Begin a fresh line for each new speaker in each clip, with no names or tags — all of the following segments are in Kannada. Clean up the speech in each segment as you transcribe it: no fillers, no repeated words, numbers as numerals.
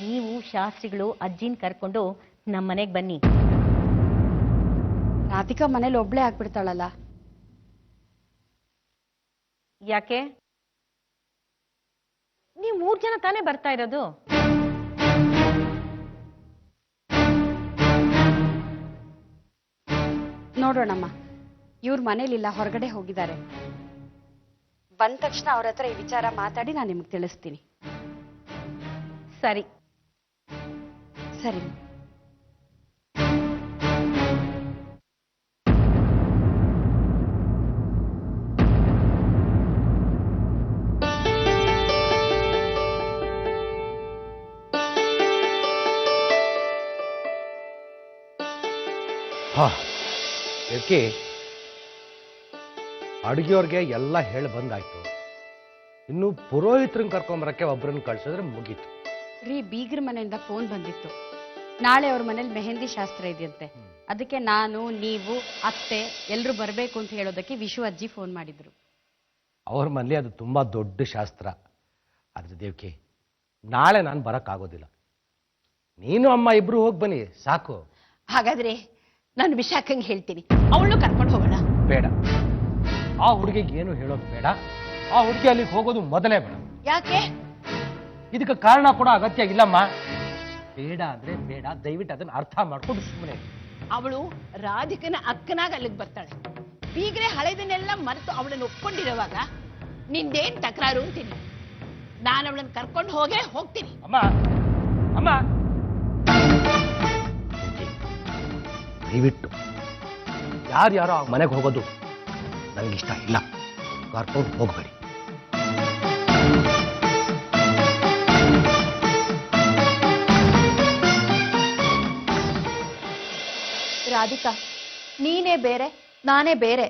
ನೀವು ಶಾಸ್ತ್ರಿಗಳು ಅಜ್ಜಿನ ಕರ್ಕೊಂಡು ನಮ್ಮ ಮನೆಗೆ ಬನ್ನಿ.
ರಾಧಿಕಾ ಮನೇಲಿ ಒಬ್ಳೆ ಆಗ್ಬಿಡ್ತಾಳಲ್ಲ.
ಯಾಕೆ? ನೀವು 3 ಜನ ತಾನೇ ಬರ್ತಾ ಇರೋದು.
ನೋಡೋಣಮ್ಮ, ಇವ್ರ ಮನೇಲಿಲ್ಲ, ಹೊರಗಡೆ ಹೋಗಿದ್ದಾರೆ. ಬಂದ ತಕ್ಷಣ ಅವ್ರ ಹತ್ರ ಈ ವಿಚಾರ ಮಾತಾಡಿ ನಾನು ನಿಮ್ಗೆ ತಿಳಿಸ್ತೀನಿ.
ಸರಿ
ಸರಿ.
ಯಾಕೆ ಅಡುಗೆಯವ್ರಿಗೆ ಎಲ್ಲ ಹೇಳಿ ಬಂದಾಯ್ತು. ಇನ್ನು ಪುರೋಹಿತರನ್ನ ಕರ್ಕೊಂಬರಕ್ಕೆ ಒಬ್ಬರನ್ನ ಕಳ್ಸಿದ್ರೆ ಮುಗೀತು.
ಬೀಗ್ರ ಮನೆಯಿಂದ ಫೋನ್ ಬಂದಿತ್ತು. ನಾಳೆ ಅವ್ರ ಮನೇಲಿ ಮೆಹಂದಿ ಶಾಸ್ತ್ರ ಇದೆಯಂತೆ. ಅದಕ್ಕೆ ನಾನು, ನೀವು, ಅತ್ತೆ ಎಲ್ರು ಬರ್ಬೇಕು ಅಂತ ಹೇಳೋದಕ್ಕೆ ವಿಶು ಅಜ್ಜಿ ಫೋನ್ ಮಾಡಿದ್ರು.
ಅವ್ರ ಮನೇಲಿ ಅದು ತುಂಬಾ ದೊಡ್ಡ ಶಾಸ್ತ್ರ. ಆದ್ರೆ ದೇವ್ಕಿ, ನಾಳೆ ನಾನು ಬರಕ್ಕಾಗೋದಿಲ್ಲ. ನೀನು ಅಮ್ಮ ಇಬ್ರು ಹೋಗಿ ಬನ್ನಿ ಸಾಕು.
ಹಾಗಾದ್ರೆ ನಾನು ವಿಶಾಖಂಗೆ ಹೇಳ್ತೀನಿ, ಅವಳು ಕರ್ಕೊಂಡು ಹೋಗೋಣ.
ಬೇಡ, ಆ ಹುಡುಗಿಗೆ ಏನು ಹೇಳೋದು ಬೇಡ. ಆ ಹುಡುಗಿ ಅಲ್ಲಿಗೆ ಹೋಗೋದು ಮೊದಲೇ ಬೇಡ.
ಯಾಕೆ?
ಇದಕ್ಕೆ ಕಾರಣ ಕೂಡ ಅಗತ್ಯ ಇಲ್ಲಮ್ಮ. ಬೇಡ ಅಂದ್ರೆ ಬೇಡ, ದಯವಿಟ್ಟು ಅದನ್ನ ಅರ್ಥ ಮಾಡ್ಕೊಂಡು ಸುಮ್ಮನೆ.
ಅವಳು ರಾಧಿಕನ ಅಕ್ಕನಾಗ ಅಲ್ಲಿಗೆ ಬರ್ತಾಳೆ. ಬೀಗ್ರೆ ಹಳೆದನ್ನೆಲ್ಲ ಮರೆತು ಅವಳನ್ನು ಒಪ್ಕೊಂಡಿರುವಾಗ ನಿಂದೇನ್ ತಕರಾರು ಅಂತೀನಿ. ನಾನು ಅವಳನ್ನು ಕರ್ಕೊಂಡು ಹೋಗ್ತೀನಿ.
ಅಮ್ಮ ಅಮ್ಮ, ದಯವಿಟ್ಟು ಯಾರ್ಯಾರೋ ಆ ಮನೆಗೆ ಹೋಗೋದು ನನಗಿಷ್ಟ ಇಲ್ಲ. ಕರ್ಕೊಂಡು ಹೋಗ್ಬೇಡಿ.
ರಾಧಿಕಾ, ನೀನೇ ಬೇರೆ, ನಾನೇ ಬೇರೆ.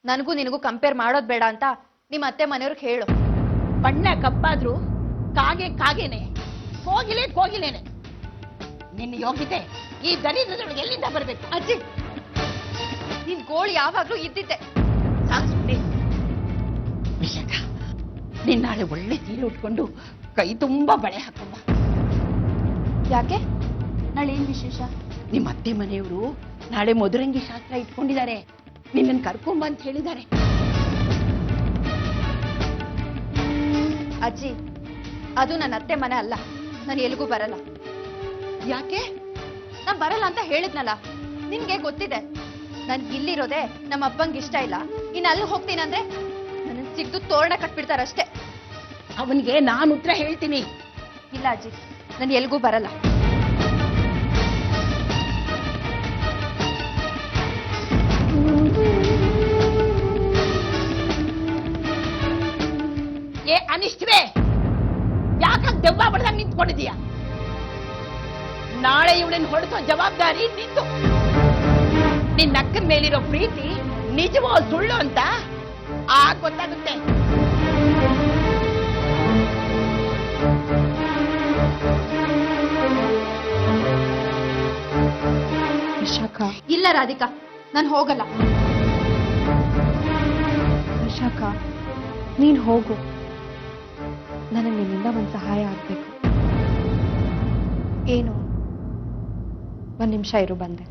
ನನಗೂ ನಿನಗೂ ಕಂಪೇರ್ ಮಾಡೋದು ಬೇಡ ಅಂತ ನಿಮ್ಮ ಅತ್ತೆ ಮನೆಯವ್ರಿಗೆ ಹೇಳು.
ಬಣ್ಣ ಕಪ್ಪಾದ್ರೂ ಕಾಗೇನೆ, ಹೋಗಿಲೇನೆ. ನಿನ್ನ ಯೋಗ್ಯತೆ ಈ ದರಿದ್ರದೊಳಗೆ ಎಲ್ಲಿಂದ ಬರ್ಬೇಕು?
ಅಜ್ಜಿ, ನಿನ್ ಗೋಳು ಯಾವಾಗ್ಲೂ ಇದ್ದಿದ್ದೆ.
ವಿಶಾಖ, ನೀನ್ ನಾಳೆ ಒಳ್ಳೆ ಸೀರೆ ಉಟ್ಕೊಂಡು ಕೈ ತುಂಬಾ ಬಳೆ ಹಾಕೊಂಡ.
ಯಾಕೆ? ನಾಳೆ ಏನ್ ವಿಶೇಷ?
ನಿಮ್ಮ ಅತ್ತೆ ಮನೆಯವರು ನಾಳೆ ಮಧುರಂಗಿ ಶಾಸ್ತ್ರ ಇಟ್ಕೊಂಡಿದ್ದಾರೆ. ನಿನ್ನನ್ನು ಕರ್ಕೊಂಬ ಅಂತ ಹೇಳಿದ್ದಾರೆ.
ಅಜ್ಜಿ, ಅದು ನನ್ನ ಅತ್ತೆ ಮನೆ ಅಲ್ಲ. ನಾನು ಎಲ್ಲಿಗೂ ಬರಲ್ಲ.
ಯಾಕೆ?
ನಾನ್ ಬರಲ್ಲ ಅಂತ ಹೇಳಿದ್ನಲ್ಲ, ನಿನ್ಗೆ ಗೊತ್ತಿದೆ. ನನ್ಗೆ ಇಲ್ಲಿರೋದೆ ನಮ್ಮ ಅಪ್ಪಂಗೆ ಇಷ್ಟ ಇಲ್ಲ. ಇನ್ನು ಅಲ್ಲಿ ಹೋಗ್ತೀನಂದ್ರೆ ನನ್ನ ಸಿಗ್ದು ತೋರಣ ಕಟ್ಬಿಡ್ತಾರಷ್ಟೇ.
ಅವನಿಗೆ ನಾನು ಉತ್ತರ ಹೇಳ್ತೀನಿ.
ಇಲ್ಲ ಅಜ್ಜಿ, ನಾನು ಎಲ್ಲಿಗೂ ಬರಲ್ಲ.
ಅನಿಷ್ಟವೇ, ಯಾಕಾಗ ದೆವ್ವ ಬಡ್ದಾಗ ನಿಂತ್ಕೊಂಡಿದೀಯ? ನಾಳೆ ಇವಳನ್ನು ಹೊಡೆಸೋ ಜವಾಬ್ದಾರಿ ನಿಂದು. ನಿನ್ನ ಅಕ್ಕನ ಮೇಲಿರೋ ಪ್ರೀತಿ ನಿಜವೋ ಸುಳ್ಳು ಅಂತ ಆಗ ಗೊತ್ತಾಗುತ್ತೆ.
ವಿಶಾಖ.
ಇಲ್ಲ ರಾಧಿಕಾ, ನಾನು ಹೋಗಲ್ಲ.
ವಿಶಾಖ, ನೀನ್ ಹೋಗು. ನನಗೆ ನಿನ್ನಿಂದ ಒಂದು ಸಹಾಯ ಆಗ್ಬೇಕು.
ಏನು?
1 ನಿಮಿಷ ಇರು, ಬಂದೆ.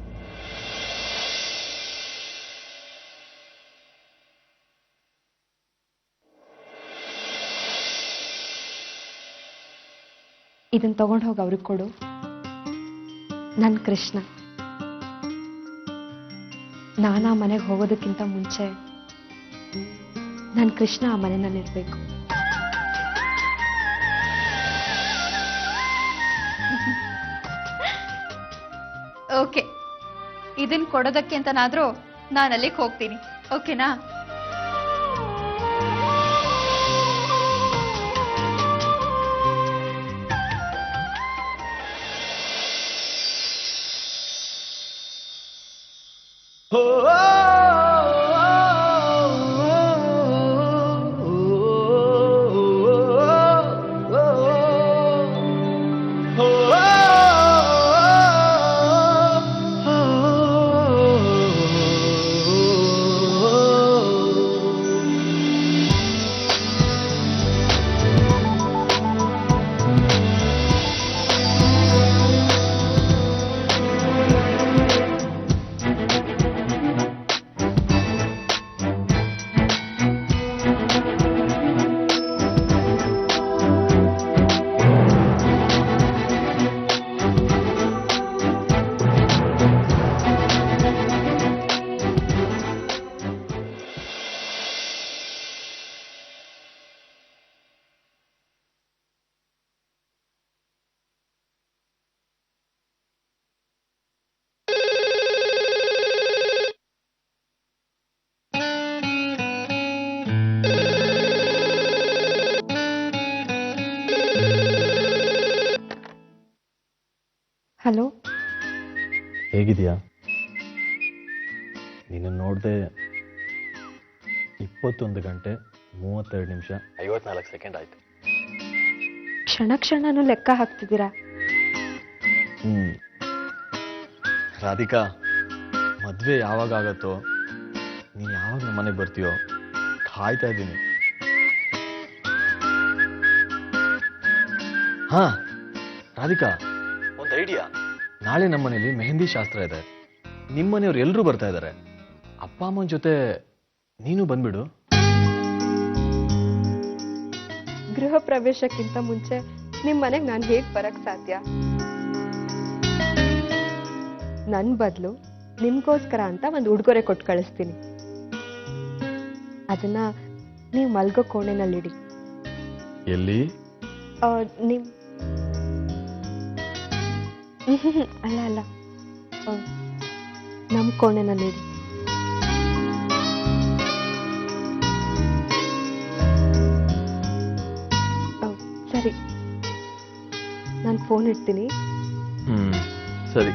ಇದನ್ನ ತಗೊಂಡು ಹೋಗಿ ಅವ್ರಿಗೆ ಕೊಡು. ನನ್ ಕೃಷ್ಣ. ನಾನಾ ಮನೆಗೆ ಹೋಗೋದಕ್ಕಿಂತ ಮುಂಚೆ ನನ್ ಕೃಷ್ಣ ಆ ಮನೆಯಲ್ಲಿರ್ಬೇಕು.
ಓಕೆ, ಇದನ್ ಕೊಡೋದಕ್ಕೆ ಅಂತನಾದ್ರೂ ನಾನು ಅಲ್ಲಿಗೆ ಹೋಗ್ತೀನಿ. ಓಕೆನಾ? ಹಲೋ.
ಹೇಗಿದೆಯಾ? ನೀನು ನೋಡಿದೆ 21 ಗಂಟೆ 32 ನಿಮಿಷ 54 ಸೆಕೆಂಡ್ ಆಯಿತು.
ಕ್ಷಣ ಕ್ಷಣನೂ ಲೆಕ್ಕ ಹಾಕ್ತಿದ್ದೀರಾ?
ರಾಧಿಕಾ, ಮದುವೆ ಯಾವಾಗ ಆಗತ್ತೋ, ನೀನು ಯಾವಾಗ ನಮ್ಮ ಮನೆಗೆ ಬರ್ತೀಯೋ ಕಾಯ್ತಾ ಇದ್ದೀನಿ. ಹಾ ರಾಧಿಕಾ, ಒಂದು ಐಡಿಯಾ. ನಾಳೆ ನಮ್ಮ ಮನೇಲಿ ಮೆಹಂದಿ ಶಾಸ್ತ್ರ ಇದೆ. ನಿಮ್ಮ ಮನೆಯವ್ರು ಎಲ್ಲರೂ ಬರ್ತಾ ಇದ್ದಾರೆ. ಅಪ್ಪ ಅಮ್ಮನ ಜೊತೆ ನೀನು ಬಂದ್ಬಿಡು.
ಗೃಹ ಪ್ರವೇಶಕ್ಕಿಂತ ಮುಂಚೆ ನಿಮ್ಮ ಮನೆಗೆ ನಾನು ಹೇಗೆ ಬರಕ್ ಸಾಧ್ಯ? ನನ್ನ ಬದಲು ನಿಮ್ಗೋಸ್ಕರ ಅಂತ ಒಂದು ಉಡುಗೊರೆ ಕೊಟ್ಟು ಕಳಿಸ್ತೀನಿ. ಅದನ್ನ ನೀವು ಮಲ್ಗೋ ಕೋಣೆನಲ್ಲಿಡಿ.
ಎಲ್ಲಿ?
ನಿಮ್ ಅಲ್ಲ ಅಲ್ಲ, ನಮ್ಮ ಕೋಣೆನಲ್ಲಿಡಿ. ಸರಿ, ನಾನು ಫೋನ್ ಇಡ್ತೀನಿ.
ಸರಿ.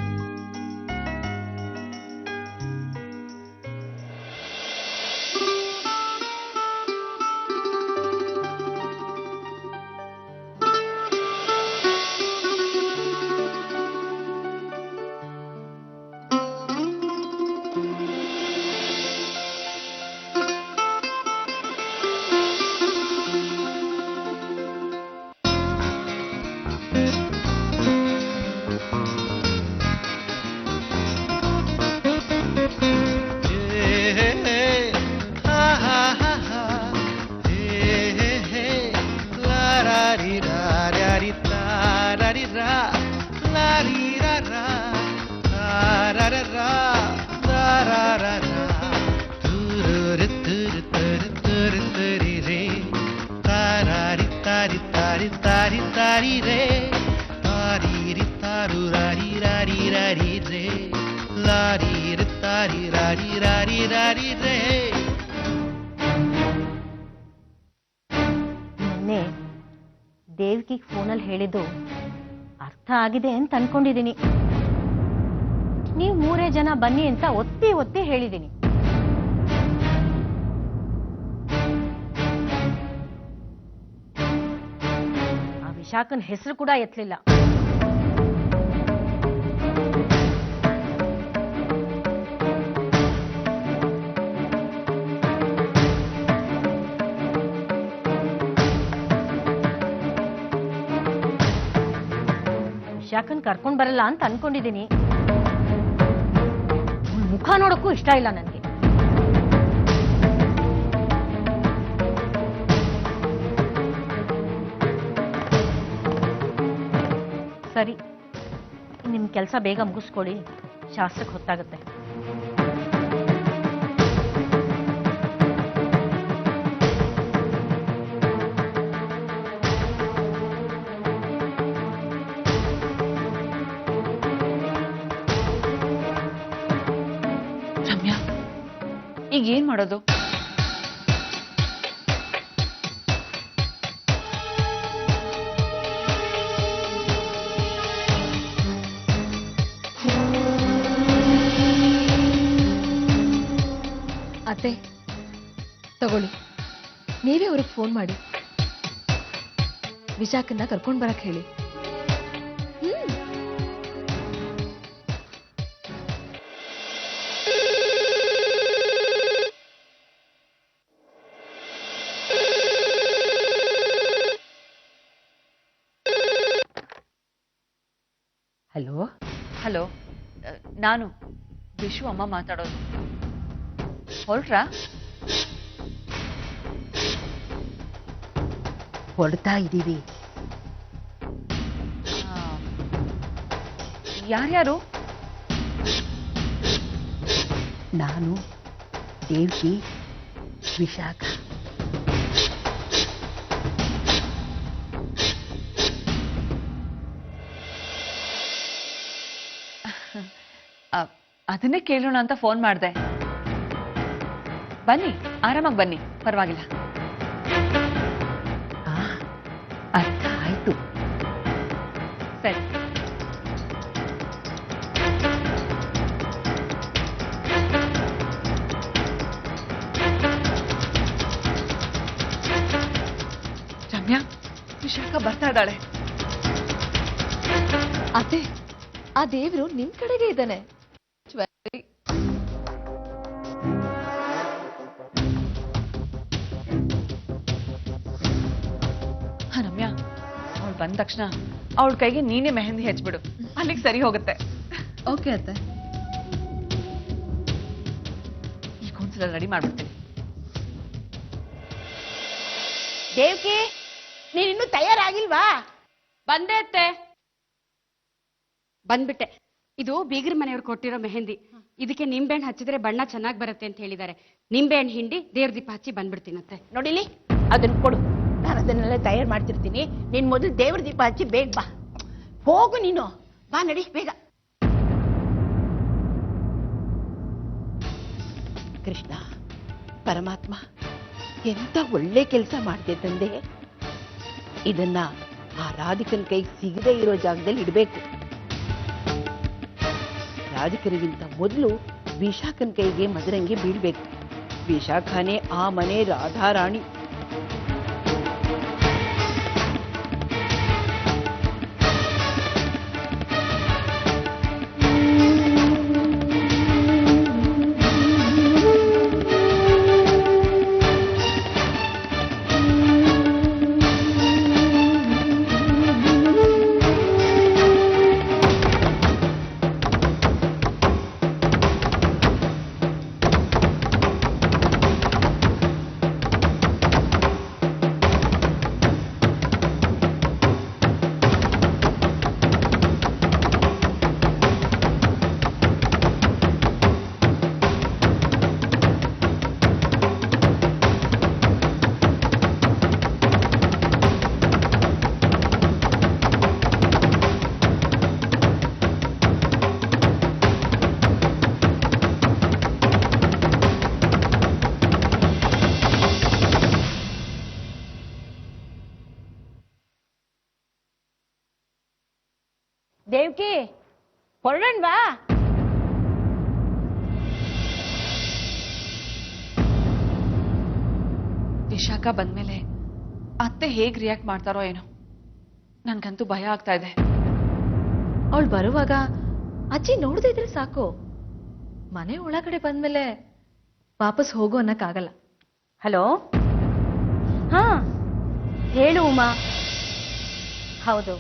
ನಿನ್ನೆ ದೇವ್ಕಿಗೆ ಫೋನಲ್ಲಿ ಹೇಳಿದ್ದು ಅರ್ಥ ಆಗಿದೆ ಅಂತ ಅನ್ಕೊಂಡಿದ್ದೀನಿ. ನೀವು 3 ಜನ ಬನ್ನಿ ಅಂತ ಒತ್ತಿ ಒತ್ತಿ ಹೇಳಿದ್ದೀನಿ. ಆ ವಿಶಾಖನ್ ಹೆಸರು ಕೂಡ ಎತ್ತಲಿಲ್ಲ. ವಿಶಾಖನ್ ಕರ್ಕೊಂಡ್ ಬರಲ್ಲ ಅಂತ ಅನ್ಕೊಂಡಿದ್ದೀನಿ. ಮುಖ ನೋಡಕ್ಕೂ ಇಷ್ಟ ಇಲ್ಲ ನನಗೆ. ಸರಿ, ನಿಮ್ ಕೆಲಸ ಬೇಗ ಮುಗಿಸ್ಕೊಳ್ಳಿ, ಶಾಸ್ತ್ರಕ್ಕೆ ಹೊತ್ತಾಗುತ್ತೆ.
ರಮ್ಯಾ, ಈಗ ಏನ್ ಮಾಡೋದು?
ಅತ್ತೆ ತಗೊಳ್ಳಿ, ನೀವೇ ಅವ್ರಿಗೆ ಫೋನ್ ಮಾಡಿ ವಿಶಾಖನ್ನ ಕರ್ಕೊಂಡ್ ಬರಕ್ ಹೇಳಿ.
ಹಲೋ
ಹಲೋ, ನಾನು ವಿಶು ಅಮ್ಮ ಮಾತಾಡೋದು. ಹೊರಟ್ರಾ?
ಹೊಡ್ತಾ ಇದ್ದೀವಿ.
ಯಾರ್ಯಾರು?
ನಾನು, ದೇವ್ಕಿ, ವಿಶಾಖ.
ಅದನ್ನೇ ಕೇಳೋಣ ಅಂತ ಫೋನ್ ಮಾಡಿದೆ. ಬನ್ನಿ, ಆರಾಮಾಗಿ ಬನ್ನಿ, ಪರವಾಗಿಲ್ಲ.
ಅರ್ಥ ಆಯ್ತು.
ಸರಿ. ಬರ್ತಾ ಇದ್ದಾಳೆ.
ಅದೇ ಆ ದೇವ್ರು ನಿಮ್ ಕಡೆಗೆ ಇದ್ದಾನೆ.
ರಮ್ಯಾ, ಅವಳು ಬಂದ ತಕ್ಷಣ ಅವಳ ಕೈಗೆ ನೀನೇ ಮೆಹಂದಿ ಹಚ್ಬಿಡು, ಅಲ್ಲಿಗೆ ಸರಿ ಹೋಗುತ್ತೆ.
ಓಕೆ ಅತ್ತೆ.
ಈಗ ಒಂದ್ಸಲ ರೆಡಿ ಮಾಡ್ಬಿಡ್ತೀನಿ.
ದೇವ್ಕಿ, ನೀನಿನ್ನೂ ತಯಾರಾಗಿಲ್ವಾ?
ಬಂದೆ ಅತ್ತೆ. ಬಂದ್ಬಿಟ್ಟೆ. ಇದು ಬೀಗ್ರ ಮನೆಯವ್ರು ಕೊಟ್ಟಿರೋ ಮೆಹಂದಿ. ಇದಕ್ಕೆ ನಿಂಬೆಹಣ್ಣು ಹಚ್ಚಿದ್ರೆ ಬಣ್ಣ ಚೆನ್ನಾಗಿ ಬರುತ್ತೆ ಅಂತ ಹೇಳಿದ್ದಾರೆ. ನಿಂಬೆಹಣ್ಣು ಹಿಂಡಿ ದೇವ್ರ ದೀಪ ಹಚ್ಚಿ ಬಂದ್ಬಿಡ್ತೀನತ್ತೆ.
ನೋಡಿಲಿ, ಅದನ್ನ ಕೊಡು, ನಾನು ಅದನ್ನೆಲ್ಲ ತಯಾರು ಮಾಡ್ತಿರ್ತೀನಿ. ನೀನ್ ಮೊದಲು ದೇವ್ರ ದೀಪ ಹಚ್ಚಿ ಬೇಗ ಬಾ. ಹೋಗು ನೀನು, ಬಾ ನಡಿ ಬೇಗ. ಕೃಷ್ಣ ಪರಮಾತ್ಮ, ಎಂತ ಒಳ್ಳೆ ಕೆಲಸ ಮಾಡ್ದೆ ತಂದೆ. ಇದನ್ನ ಆ ರಾಧಿಕನ ಕೈಗೆ ಸಿಗದೆ ಇರೋ ಜಾಗದಲ್ಲಿ ಇಡಬೇಕು. ರಾಧಿಕರಿಗಿಂತ ಮೊದಲು ವಿಶಾಖನ ಕೈಗೆ ಮದರಂಗಿ ಬೀಳ್ಬೇಕು. ವಿಶಾಖನೇ ಆ ಮನೆ ರಾಧಾರಾಣಿ. ದೇವ್ಕಿ, ಹೊರಡಣ್ವಾ?
ವಿಶಾಖ ಬಂದ್ಮೇಲೆ ಅತ್ತೆ ಹೇಗ್ ರಿಯಾಕ್ಟ್ ಮಾಡ್ತಾರೋ ಏನೋ, ನನ್ಗಂತೂ ಭಯ ಆಗ್ತಾ ಇದೆ.
ಅವಳು ಬರುವಾಗ ಅಜ್ಜಿ ನೋಡದೇ ಇದ್ರೆ ಸಾಕು. ಮನೆ ಒಳಗಡೆ ಬಂದ್ಮೇಲೆ ವಾಪಸ್ ಹೋಗು ಅನ್ನಕ್ಕಾಗಲ್ಲ.
ಹಲೋ, ಹಾ ಹೇಳು ಉಮಾ. ಹೌದು.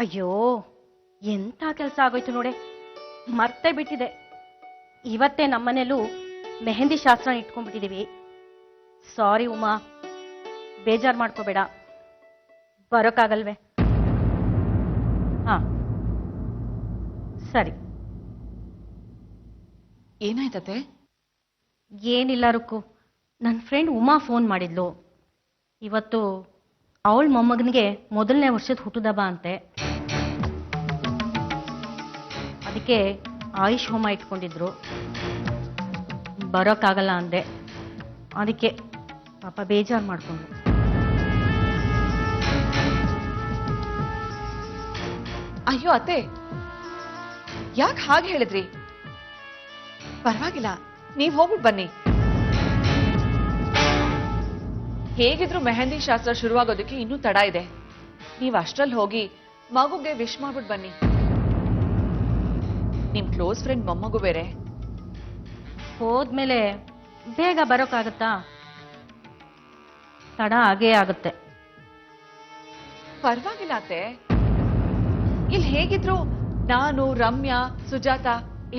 ಅಯ್ಯೋ, ಎಂಥ ಕೆಲಸ ಆಗೋಯ್ತು ನೋಡೆ, ಮರ್ತೇ ಬಿಟ್ಟಿದೆ. ಇವತ್ತೇ ನಮ್ಮನೇಲೂ ಮೆಹಂದಿ ಶಾಸ್ತ್ರ ಇಟ್ಕೊಂಡ್ಬಿಟ್ಟಿದೀವಿ. ಸಾರಿ ಉಮಾ, ಬೇಜಾರು ಮಾಡ್ಕೋಬೇಡ. ಬರೋಕ್ಕಾಗಲ್ವೇ? ಹಾ ಸರಿ.
ಏನಾಯ್ತತೆ?
ಏನಿಲ್ಲ ರುಕ್ಕು, ನನ್ನ ಫ್ರೆಂಡ್ ಉಮಾ ಫೋನ್ ಮಾಡಿದ್ಲು. ಇವತ್ತು ಅವಳ ಮೊಮ್ಮಗನಿಗೆ ಮೊದಲನೇ ವರ್ಷದ ಹುಟ್ಟುದಬ್ಬ ಅಂತೆ. ಅದಕ್ಕೆ ಆಯುಷ್ ಹೋಮ ಇಟ್ಕೊಂಡಿದ್ರು. ಬರೋಕ್ಕಾಗಲ್ಲ ಅಂದೆ. ಅದಕ್ಕೆ ಪಾಪ ಬೇಜಾರು ಮಾಡ್ಕೊಂಡ್ರು.
ಅಯ್ಯೋ ಅತ್ತೆ, ಯಾಕೆ ಹಾಗೆ ಹೇಳಿದ್ರಿ? ಪರವಾಗಿಲ್ಲ, ನೀವ್ ಹೋಗ್ಬಿಟ್ಟು ಬನ್ನಿ. ಹೇಗಿದ್ರು ಮೆಹಂದಿ ಶಾಸ್ತ್ರ ಶುರುವಾಗೋದಕ್ಕೆ ಇನ್ನೂ ತಡ ಇದೆ. ನೀವ್ ಅಷ್ಟ್ರಲ್ಲಿ ಹೋಗಿ ಮಗುಗೆ ವಿಶ್ ಮಾಡ್ಬಿಟ್ಟು ಬನ್ನಿ. ನಿಮ್ ಕ್ಲೋಸ್ ಫ್ರೆಂಡ್ ಮೊಮ್ಮಗು ಬೇರೆ.
ಹೋದ್ಮೇಲೆ ಬೇಗ ಬರೋಕ್ಕಾಗತ್ತಾ? ತಡ ಆಗೇ ಆಗುತ್ತೆ.
ಪರವಾಗಿಲ್ಲ ಅತ್ತೆ, ಇಲ್ಲಿ ಹೇಗಿದ್ರು ನಾನು, ರಮ್ಯಾ, ಸುಜಾತ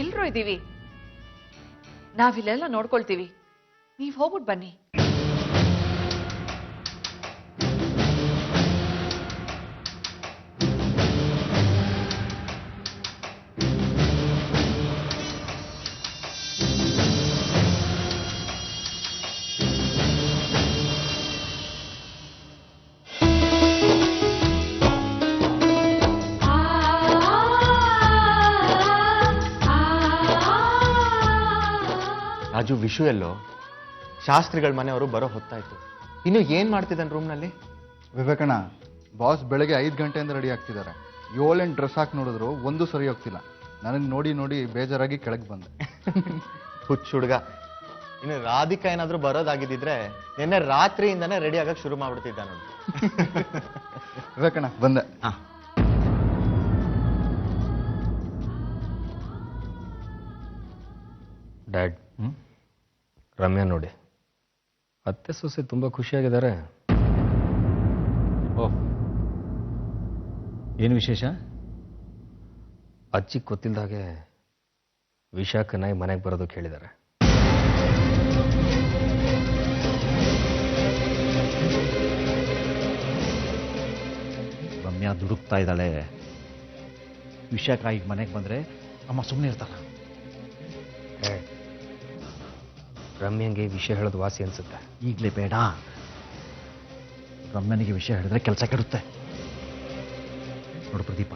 ಎಲ್ರೂ ಇದ್ದೀವಿ. ನಾವಿಲ್ಲೆಲ್ಲ ನೋಡ್ಕೊಳ್ತೀವಿ. ನೀವ್ ಹೋಗ್ಬಿಟ್ಟು ಬನ್ನಿ.
ರಾಜು, ವಿಷು ಎಲ್ಲೋ? ಶಾಸ್ತ್ರಿಗಳ ಮನೆಯವರು ಬರೋ ಹೊತ್ತಾಯ್ತು. ಇನ್ನು ಏನ್ ಮಾಡ್ತಿದ್ದಾನೆ ರೂಮ್ನಲ್ಲಿ?
ವಿವೇಕಣ್ಣ, ಬಾಸ್ ಬೆಳಗ್ಗೆ 5 ಗಂಟೆಯಿಂದ ರೆಡಿ ಆಗ್ತಿದ್ದಾರೆ. 7-8 ಡ್ರೆಸ್ ಹಾಕಿ ನೋಡಿದ್ರು ಒಂದು ಸರಿ ಹೋಗ್ತಿಲ್ಲ. ನನಗೆ ನೋಡಿ ನೋಡಿ ಬೇಜಾರಾಗಿ ಕೆಳಗೆ ಬಂದೆ.
ಹುಚ್ಚ ಹುಡುಗ. ಇನ್ನು ರಾಧಿಕಾ ಏನಾದ್ರೂ ಬರೋದಾಗಿದ್ದಿದ್ರೆ ನಿನ್ನೆ ರಾತ್ರಿಯಿಂದಾನೇ ರೆಡಿ ಆಗಕ್ ಶುರು ಮಾಡ್ಬಿಡ್ತಿದ್ದ ನೋಡಿ.
ವಿವೇಕಣ್ಣ ಬಂದೆ.
ಡ್ಯಾಡ್ ರಮ್ಯಾ ನೋಡಿ, ಅತ್ತೆ ಸೊಸೆ ತುಂಬ ಖುಷಿಯಾಗಿದ್ದಾರೆ.
ಓಹ್, ಏನು ವಿಶೇಷ?
ಅಜ್ಜಿಗೆ ಗೊತ್ತಿಲ್ಲದಾಗೆ ವಿಶಾಖನಾಗಿ ಮನೆಗೆ ಬರೋದಕ್ಕೆ ಹೇಳಿದ್ದಾರೆ.
ರಮ್ಯಾ ದುಡುಕ್ತಾ ಇದ್ದಾಳೆ. ವಿಷಯಕ್ಕಾಗಿ ಮನೆಗೆ ಬಂದರೆ ಅಮ್ಮ ಸುಮ್ಮನೆ ಇರ್ತಾರ.
ರಮ್ಯಂಗೆ ವಿಷಯ ಹೇಳೋದು ವಾಸಿ ಅನ್ಸುತ್ತೆ.
ಈಗಲೇ ಬೇಡ. ರಮ್ಯನಿಗೆ ವಿಷಯ ಹೇಳಿದ್ರೆ ಕೆಲಸ ಕೆಡುತ್ತೆ. ನೋಡು ಪ್ರದೀಪ,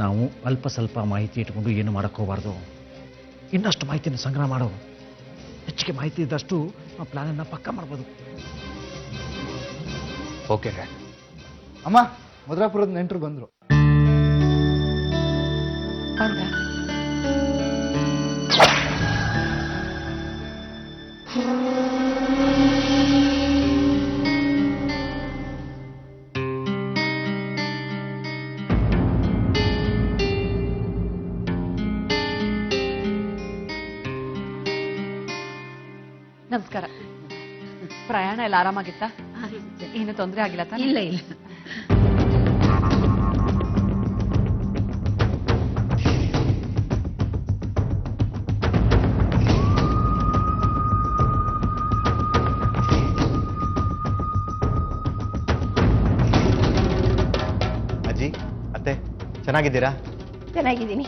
ನಾವು ಅಲ್ಪ ಸ್ವಲ್ಪ ಮಾಹಿತಿ ಇಟ್ಕೊಂಡು ಏನು ಮಾಡಕ್ಕೆ ಹೋಗಬಾರ್ದು. ಇನ್ನಷ್ಟು ಮಾಹಿತಿಯನ್ನು ಸಂಗ್ರಹ ಮಾಡೋ. ಹೆಚ್ಚಿಗೆ ಮಾಹಿತಿ ಇದ್ದಷ್ಟು ಆ ಪ್ಲಾನನ್ನು ಪಕ್ಕ ಮಾಡ್ಬೋದು.
Okay dad.
ಅಮ್ಮ, ಮಧುರಾಪುರದ ನೆಂಟರು ಬಂದ್ರು.
ಹೌದಾ?
ನಮಸ್ಕಾರ. ಪ್ರಯಾಣ ಎಲ್ಲ ಆರಾಮಾಗಿತ್ತಾ? ಏನು ತೊಂದರೆ ಆಗಿಲ್ಲ ತಾನೇ?
ಇಲ್ಲ ಇಲ್ಲ.
ಅಜ್ಜಿ, ಅತ್ತೆ, ಚೆನ್ನಾಗಿದ್ದೀರಾ?
ಚೆನ್ನಾಗಿದ್ದೀನಿ.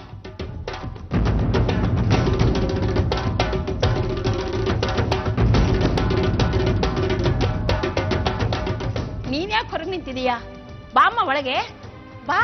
ನೀನ್ ಯಾಕೆ ಹೊರಗೆ ನಿಂತಿದೀಯಾ? ಬಾಮ್ಮ ಒಳಗೆ ಬಾ.